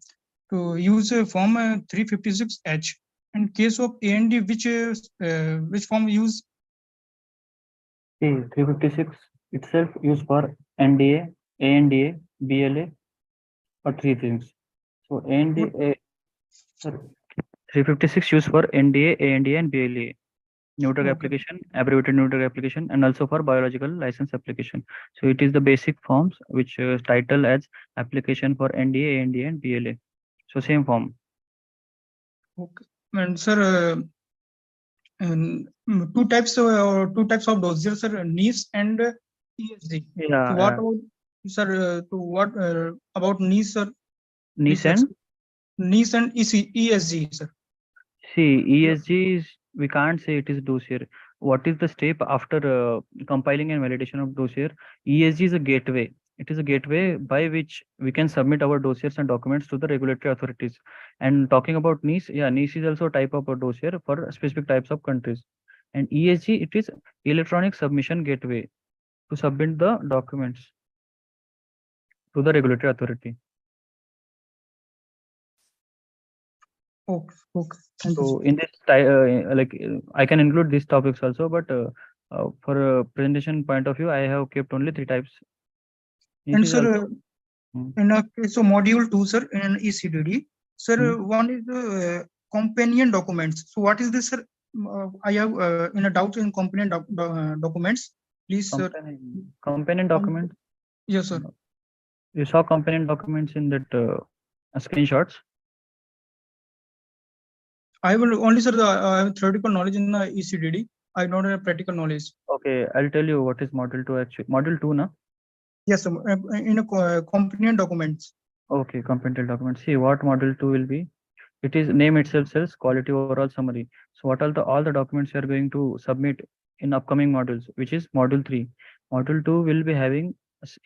to use form 356H. In case of AND, which form use? 356 itself used for NDA, ANDA, BLA, or 3 things. So ANDA, 356 used for NDA, ANDA, and BLA. New drug application, abbreviated new drug application, and also for biological license application. So it is the basic forms which title as application for NDA, ANDA, and BLA. So same form. Okay. And sir, two types of dossiers, sir, niche and ESG. Yeah. So what about, sir? About niche, sir? Niche and niche and ESG, sir. See, ESG is, we can't say it is dossier. What is the step after compiling and validation of dossier? ESG is a gateway. It is a gateway by which we can submit our dossiers and documents to the regulatory authorities. And talking about niche, yeah, niche is also a type of a dossier for specific types of countries. And ESG, it is electronic submission gateway to submit the documents to the regulatory authority. Okay. Thank So you. in this, I can include these topics also, but for a presentation point of view, I have kept only 3 types. And sir, in a case of module 2, sir, in eCTD, sir, one is the companion documents. So what is this, sir? I have in a doubt in companion documents. Please, sir. Companion documents? Yes, sir. You saw companion documents in that screenshots? I will only, sir, I have theoretical knowledge in eCTD. I don't have practical knowledge. Okay, I'll tell you what is module 2 actually. Module 2, na? Yes, sir. In a companion documents. Okay, companion documents. See what module 2 will be. It is name itself says quality overall summary. So what are all the documents you are going to submit in upcoming modules, which is module 3. Module 2 will be having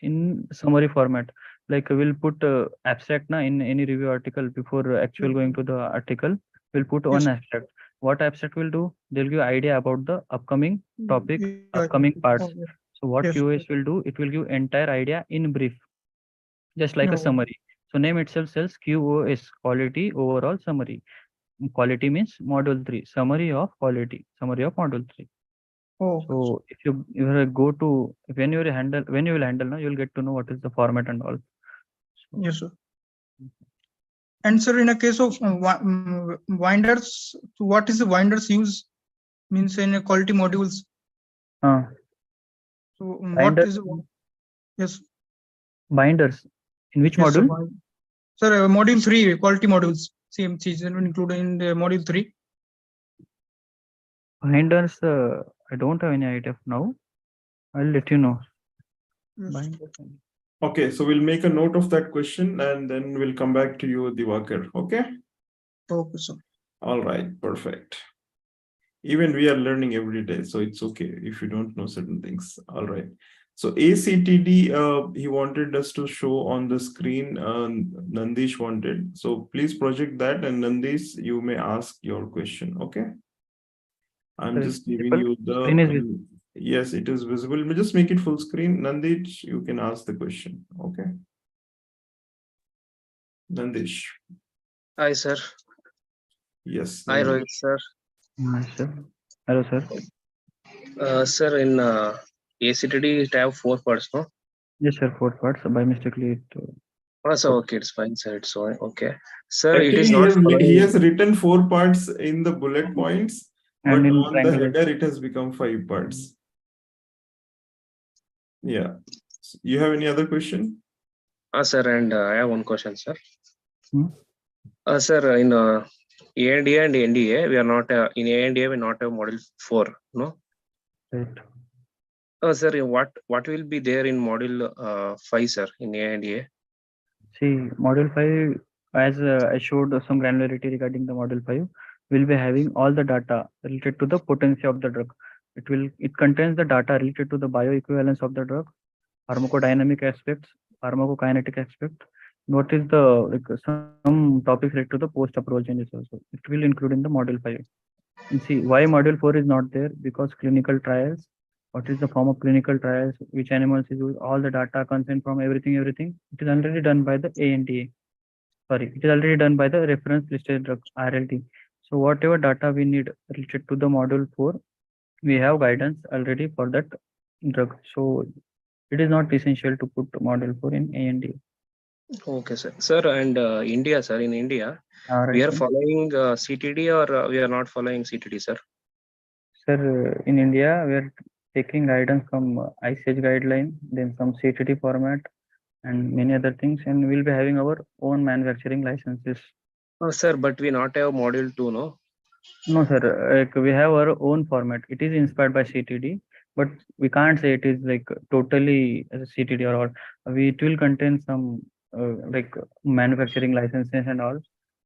in summary format. Like we'll put abstract na in any review article before actual going to the article. We'll put Yes. one abstract. What abstract will do? They'll give idea about the upcoming topic, Yeah. upcoming parts. Okay. So what Yes. QoS will do? It will give entire idea in brief, just like a No. summary. So name itself says QoS, quality overall summary. Quality means module 3, summary of quality, summary of module 3. Oh. So if you go to when you will handle now, you'll get to know what is the format and all. So, Yes, sir. And sir, in a case of binders, so what is the binders use? Means in a quality modules. uh, So what binder, is yes? binders in which Yes, sir. module? Sir, module 3, quality modules. Same season included in the module 3. Binders, I don't have any idea now. I'll let you know. Yes. Binders. Okay, so we'll make a note of that question and then we'll come back to you, Diwakar. Okay. Okay, sir. All right, perfect. Even we are learning every day, so it's okay if you don't know certain things. All right. So eCTD, he wanted us to show on the screen. Nandish wanted. So please project that, and Nandish, you may ask your question. Okay. I'm just giving you Screen is the. Yes, it is visible. Let me just make it full screen. Nandish, you can ask the question. Okay. Nandish. Hi, sir. Yes. Hi, Nandish. Rohit, sir. sir. Hello, sir. Sir, in eCTD, it have 4 parts, no? Yes, sir. 4 parts. By mistakenly, it. Oh, so okay, it's fine, sir. It's fine. Okay, sir. It Actually, is not he following. has written 4 parts in the bullet points, And but in on the triangular. header, it has become 5 parts. Yeah. You have any other question? Sir, and I have one question, sir. Hmm? Sir, in ANDA and NDA, we are not in ANDA. We not have module 4, no? Right. Sir, what will be there in module 5, sir, in ANDA? See, module 5, as I showed some granularity regarding the module 5, will be having all the data related to the potency of the drug. It contains the data related to the bioequivalence of the drug, pharmacodynamic aspects, pharmacokinetic aspect. What is the some topics related to the post-approval changes also. It will include in the module 5. And see why module 4 is not there, because clinical trials, what is the form of clinical trials, which animals is used, all the data, consent from everything, it is already done by the ANDA. Sorry, it is already done by the reference listed drug, RLD. So whatever data we need related to the module 4, we have guidance already for that drug. So it is not essential to put module 4 in ANDA. Okay, sir. Sir, and India, sir, in India, we are following CTD or we are not following CTD, sir? Sir, in India, we are taking guidance from ICH guideline, then some CTD format, and many other things, and we'll be having our own manufacturing licenses. Oh, sir, but we not have module 2, no? No, sir. We have our own format. It is inspired by CTD, but we can't say it is like totally as a CTD or all. It will contain some like manufacturing licenses and all,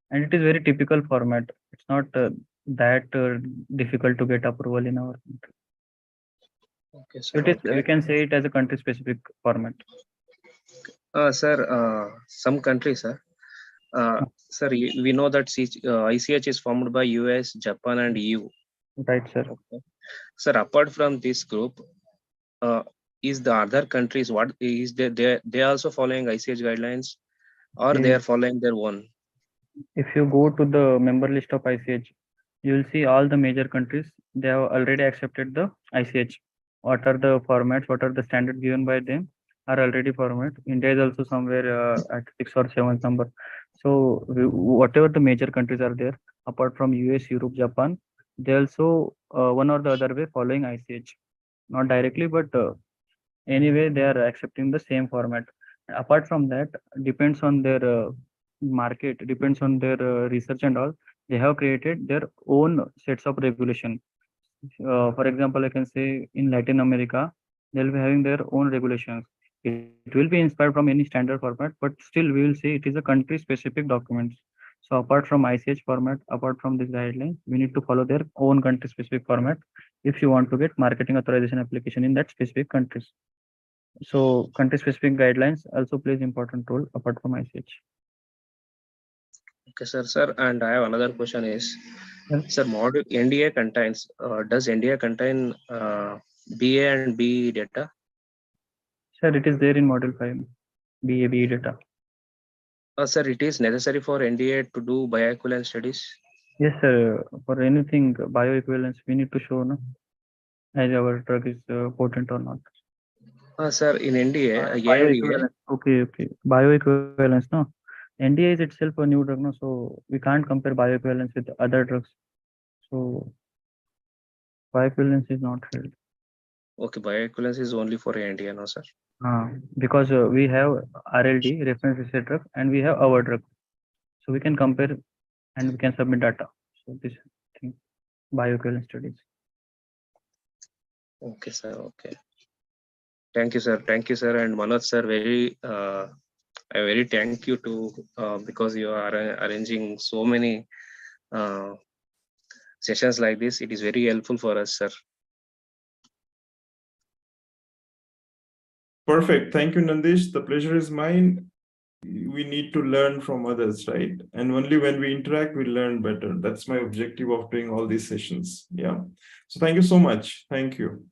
and it is very typical format. It's not that difficult to get approval in our country. Okay, So sir. it is. Okay. We can say it as a country-specific format. Sir, some countries, sir. Sir, we know that ICH is formed by US, Japan, and EU. Right, sir. Okay. Sir, apart from this group, is the other countries, what is they also following ICH guidelines, or they are following their own? If you go to the member list of ICH, you will see all the major countries. They have already accepted the ICH. What are the formats? What are the standards given by them? Are already format. India is also somewhere at 6th or 7th number. So whatever the major countries are there, apart from US, Europe, Japan, they also one or the other way following ICH. Not directly, but anyway they are accepting the same format. Apart from that, depends on their market, depends on their research and all, they have created their own sets of regulation. For example, I can say in Latin America, they'll be having their own regulations. It will be inspired from any standard format, but still we will say it is a country specific documents. So apart from ICH format, apart from this guideline, we need to follow their own country specific format if you want to get marketing authorization application in that specific countries. So country specific guidelines also plays important role apart from ICH. Okay, sir. Sir, and I have another question is, Yes. sir, module NDA contains, does NDA contain BA and BE data? Sir, it is there in module 5, BA data. Sir, it is necessary for NDA to do bioequivalence studies? Yes, sir. For anything bioequivalence, we need to show no, as our drug is potent or not. Sir, in NDA, ANDA, Bioequivalence. Okay. Bioequivalence, no. NDA is itself a new drug, no. So we can't compare bioequivalence with other drugs. So bioequivalence is not held. okay, bioequivalence is only for ANDA, no, sir? Because we have RLD, reference listed drug, and we have our drug. So we can compare and we can submit data. So this thing, bioequivalence studies. Okay, sir. Okay. Thank you, sir. Thank you, sir. And Manoj, sir, I very thank you to because you are arranging so many sessions like this. It is very helpful for us, sir. Perfect. Thank you, Nandish. The pleasure is mine. We need to learn from others, right? And only when we interact, we learn better. That's my objective of doing all these sessions. Yeah. So thank you so much. Thank you.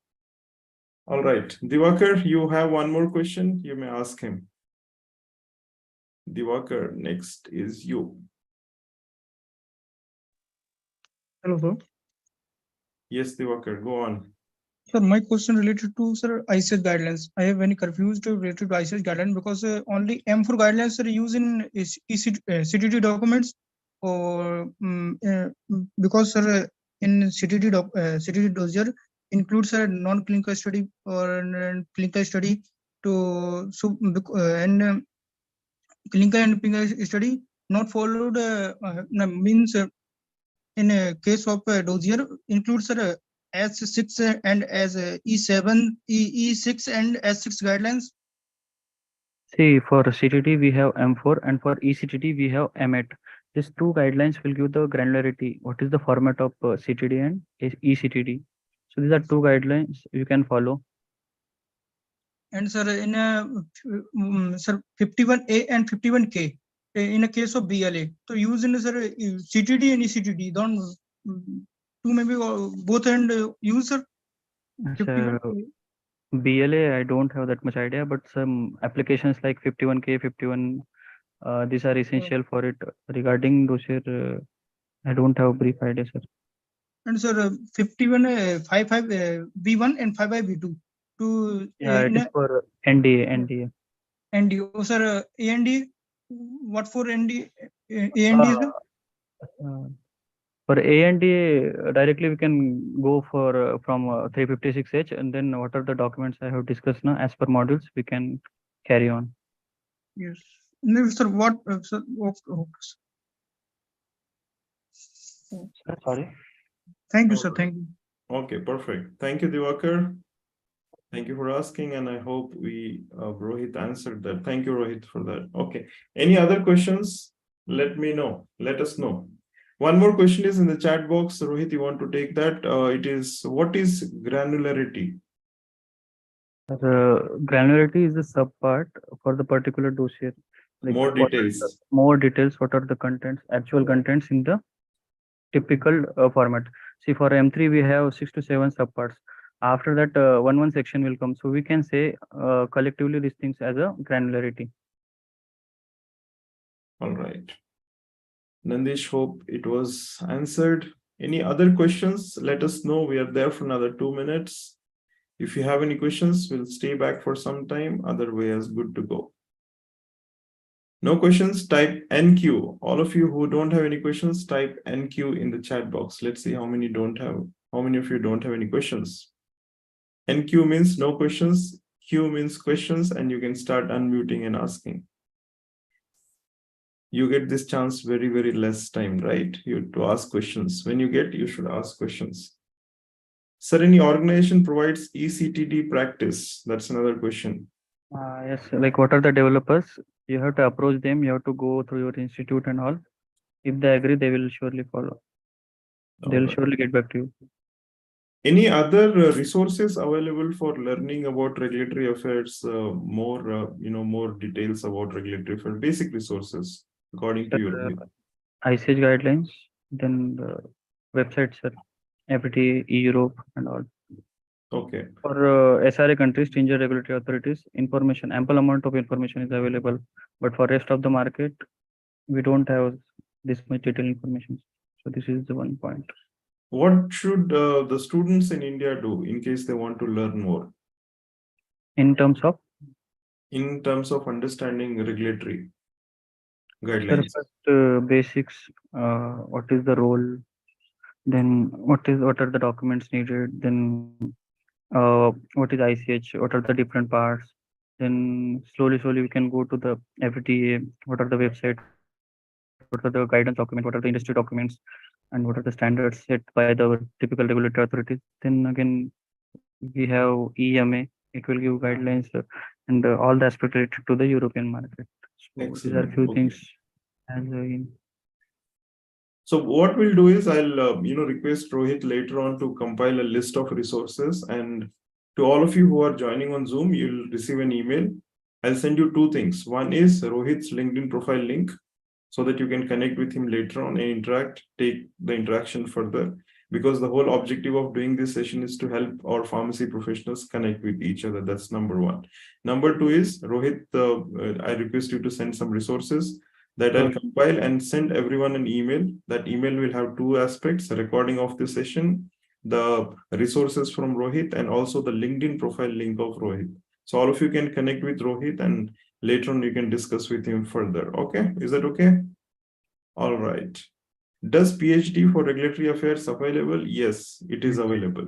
All right. Diwakar, you have one more question. You may ask him. Diwakar, next is you. Hello, sir. Yes, Diwakar, go on. Sir, my question related to sir ICH guidelines. I have very confused related to ICH guidelines because only M4 guidelines are used in CTD documents, or because sir in CTD dossier includes a non-clinical study or clinical study to and clinical and clinical study not followed means in a case of dossier includes S6 and as E7, E6 and S6 guidelines. See, for CTD we have M4 and for eCTD we have M8. These two guidelines will give the granularity. What is the format of CTD and eCTD? So these are two guidelines you can follow. And sir, in sir 51A and 51K, in a case of BLA, so use in sir CTD and eCTD. Don't two maybe both and use sir. Sir, BLA, I don't have that much idea, but some applications like 51K, 51, these are essential for it. Regarding dossier, I don't have a brief idea, sir. And sir, 51, 55 B1 and 55 B2. Yeah, it is for NDA. ND. Oh, sir, AND. What for ND? AND is for ANDA, directly we can go for from 356H, and then what are the documents I have discussed now as per modules, we can carry on. Yes. No, sir, what? Sir, Sorry. Thank you, sir. Thank you. Okay, perfect. Thank you, Diwakar. Thank you for asking, and I hope Rohit answered that. Thank you, Rohit, for that. Okay. Any other questions? Let me know. Let us know. One more question is in the chat box. Rohit, you want to take that? It is, what is granularity? Granularity is the subpart for the particular dossier. Like more details. More details. What are the contents, actual contents in the typical format? See, for M3 we have 6 to 7 subparts. After that, one section will come. So we can say collectively these things as a granularity. All right. Nandish, hope it was answered. Any other questions? Let us know. We are there for another 2 minutes. If you have any questions, we'll stay back for some time. Otherwise, good to go. No questions, type NQ. All of you who don't have any questions, type NQ in the chat box. Let's see how many of you don't have any questions. NQ means no questions, Q means questions, and you can start unmuting and asking. You get this chance very, very less time, right? To ask questions. When you should ask questions. Sir, any organization provides eCTD practice? That's another question. Yes, like what are the developers? You have to approach them, you have to go through your institute and all. If they agree, they will surely follow. They'll surely get back to you. Any other resources available for learning about regulatory affairs, more details about regulatory affairs, basic resources, according to your view? ICH guidelines, then the websites, sir, FTA, Europe, and all. Okay. For SRA countries, stringent regulatory authorities, information, ample amount of information is available. But for rest of the market, we don't have this much detailed information. So this is the one point. What should the students in India do in case they want to learn more? In terms of? In terms of understanding regulatory Sir, guidelines. first, basics, what is the role? Then what are the documents needed? Then what is ICH? What are the different parts? Then slowly we can go to the FTA. What are the website? What are the guidance document? What are the industry documents? And what are the standards set by the typical regulatory authorities? Then again, we have EMA. It will give guidelines and all the aspects related to the European market. So these are Excellent. few Okay. things as in. So what we'll do is I'll request Rohit later on to compile a list of resources, and to all of you who are joining on Zoom, you'll receive an email. I'll send you two things. One is Rohit's LinkedIn profile link, so that you can connect with him later on and take the interaction further. Because the whole objective of doing this session is to help our pharmacy professionals connect with each other. That's number one. Number two is Rohit, I request you to send some resources that I'll compile and send everyone an email. That email will have two aspects: a recording of the session, the resources from Rohit, and also the LinkedIn profile link of Rohit. So all of you can connect with Rohit, and later on you can discuss with him further. Okay, is that okay? All right. Does PhD for regulatory affairs available? Yes, it is available.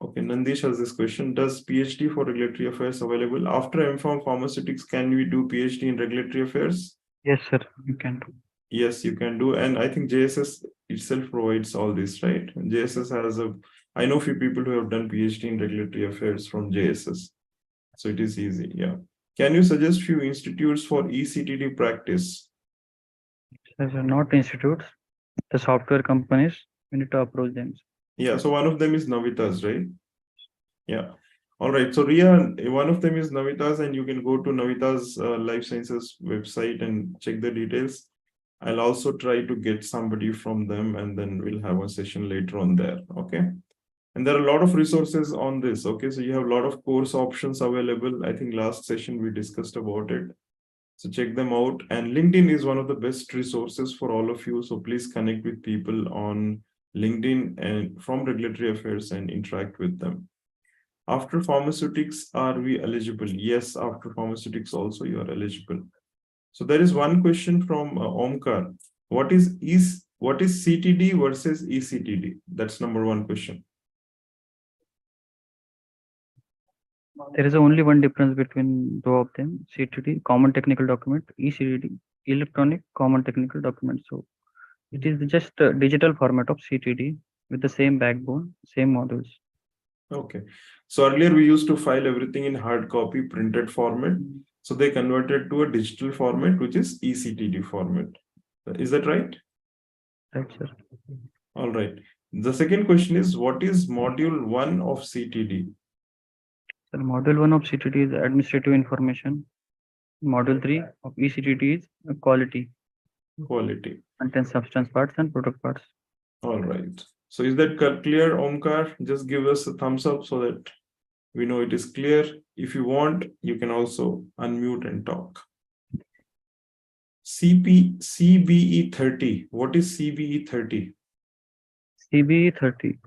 Okay, Nandish has this question. Does PhD for regulatory affairs available? After M.Pharm pharmaceutics, can we do PhD in regulatory affairs? Yes, sir, you can do. Yes, you can do. And I think JSS itself provides all this, right? JSS has I know few people who have done PhD in regulatory affairs from JSS. So it is easy, yeah. Can you suggest few institutes for eCTD practice? These are not institutes, the software companies, we need to approach them. Yeah, so one of them is Navitas, right? Yeah. All right. So Ria, one of them is Navitas, and you can go to Navitas Life Sciences website and check the details. I'll also try to get somebody from them, and then we'll have a session later on there. Okay. And there are a lot of resources on this. Okay. So you have a lot of course options available. I think last session we discussed about it. So check them out. And LinkedIn is one of the best resources for all of you. So please connect with people on LinkedIn and from regulatory affairs and interact with them. After pharmaceutics, are we eligible? Yes, after pharmaceutics also you are eligible. So there is one question from Omkar. What is CTD versus eCTD? That's number one question. There is only one difference between two of them: CTD, common technical document; eCTD, electronic common technical document. So it is just a digital format of CTD with the same backbone, same modules. Okay. So earlier we used to file everything in hard copy printed format. So they converted to a digital format, which is eCTD format. Is that right? Right, sir. All right. The second question is, what is module 1 of CTD? So module 1 of CTD is administrative information. Module 3 of eCTD is quality. Quality. Contains substance parts and product parts. All right. So is that clear, Omkar? Just give us a thumbs up so that we know it is clear. If you want, you can also unmute and talk. CBE 30. What is CBE 30? CBE 30.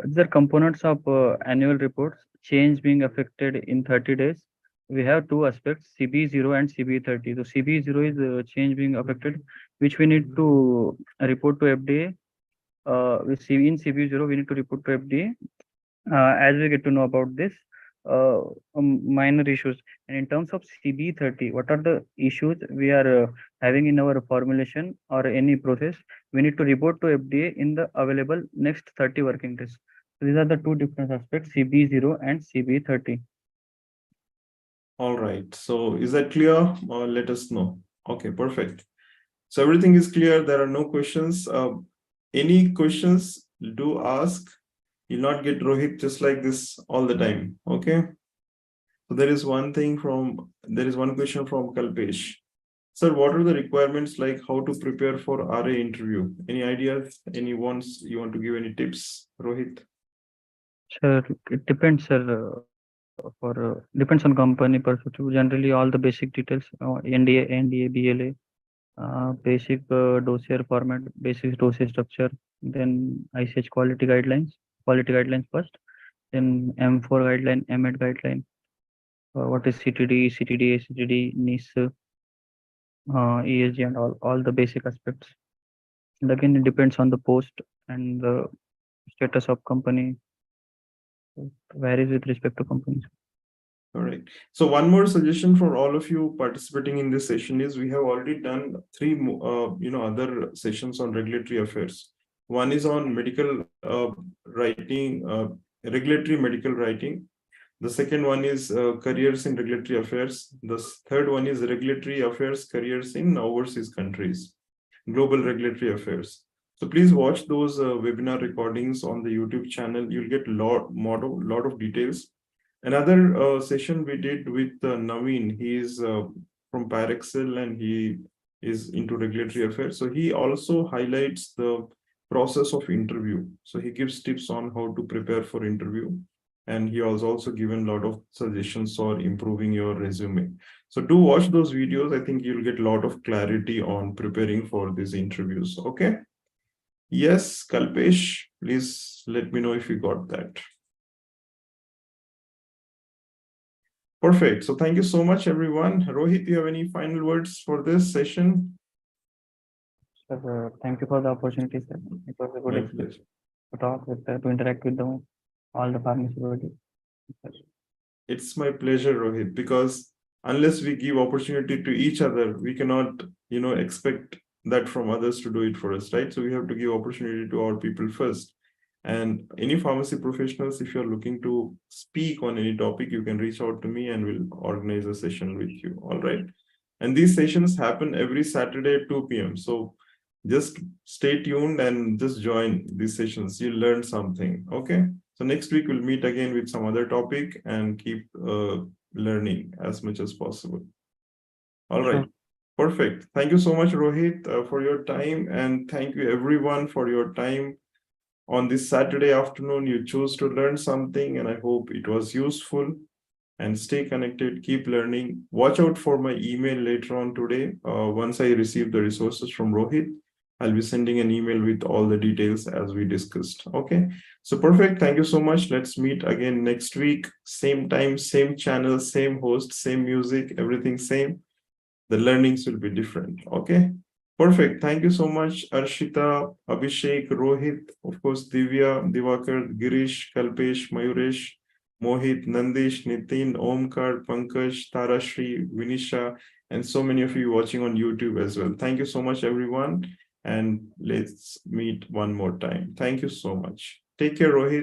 These are components of annual reports, change being affected in 30 days. We have two aspects, CBE 0 and CBE 30. So CBE 0 is change being affected, which we need to report to FDA. In CBE 0, we need to report to FDA. As we get to know about this, minor issues. And in terms of CBE 30, what are the issues we are having in our formulation or any process? We need to report to FDA in the available next 30 working days. So these are the two different aspects, CBE 0 and CBE 30. All right. So is that clear? Let us know. Okay, perfect. So everything is clear. There are no questions. Any questions, do ask. You'll not get Rohit just like this all the time. Okay. So there is one question from Kalpesh. Sir, what are the requirements, like how to prepare for RA interview? Any ideas? Any ones you want to give, any tips, Rohit? Sir, it depends, sir. Depends on company perspective. Generally, all the basic details, NDA, BLA, basic dossier format, basic dossier structure, then ICH quality guidelines first, then M4 guideline, M8 guideline, what is CTD, ACTD, NIS, ESG, and all the basic aspects. And again, it depends on the post and the status of company. It varies with respect to companies. All right. So one more suggestion for all of you participating in this session is, we have already done three other sessions on regulatory affairs. One is on medical writing, regulatory medical writing. The second one is careers in regulatory affairs. The third one is regulatory affairs careers in overseas countries, global regulatory affairs. So please watch those webinar recordings on the YouTube channel. You'll get lot of details. Another session we did with Naveen. He is from Parexel and he is into regulatory affairs. So he also highlights the process of interview. So he gives tips on how to prepare for interview. And he has also given a lot of suggestions for improving your resume. So do watch those videos. I think you'll get a lot of clarity on preparing for these interviews. Okay. Yes, Kalpesh, please let me know if you got that. Perfect. So thank you so much, everyone. Rohit, do you have any final words for this session? Sir, thank you for the opportunity, sir. It was a good My experience pleasure. to talk with, to interact with all the pharmaceutical. It's my pleasure, Rohit, because unless we give opportunity to each other, we cannot, expect that from others to do it for us, right? So we have to give opportunity to our people first. And any pharmacy professionals, if you're looking to speak on any topic, you can reach out to me and we'll organize a session with you. All right. And these sessions happen every Saturday at 2 p.m. So just stay tuned and just join these sessions. You'll learn something. Okay. So next week we'll meet again with some other topic and keep learning as much as possible. All right. Sure. Perfect. Thank you so much, Rohit, for your time. And thank you everyone for your time. On this Saturday afternoon, you chose to learn something, and I hope it was useful. And stay connected, keep learning. Watch out for my email later on today. Once I receive the resources from Rohit, I'll be sending an email with all the details as we discussed. Okay, so perfect. Thank you so much. Let's meet again next week. Same time, same channel, same host, same music, everything same. The learnings will be different. Okay. Perfect. Thank you so much, Arshita, Abhishek, Rohit, of course, Divya, Divakar, Girish, Kalpesh, Mayuresh, Mohit, Nandish, Nitin, Omkar, Pankaj, Tarashri, Vinisha, and so many of you watching on YouTube as well. Thank you so much, everyone. And let's meet one more time. Thank you so much. Take care, Rohit.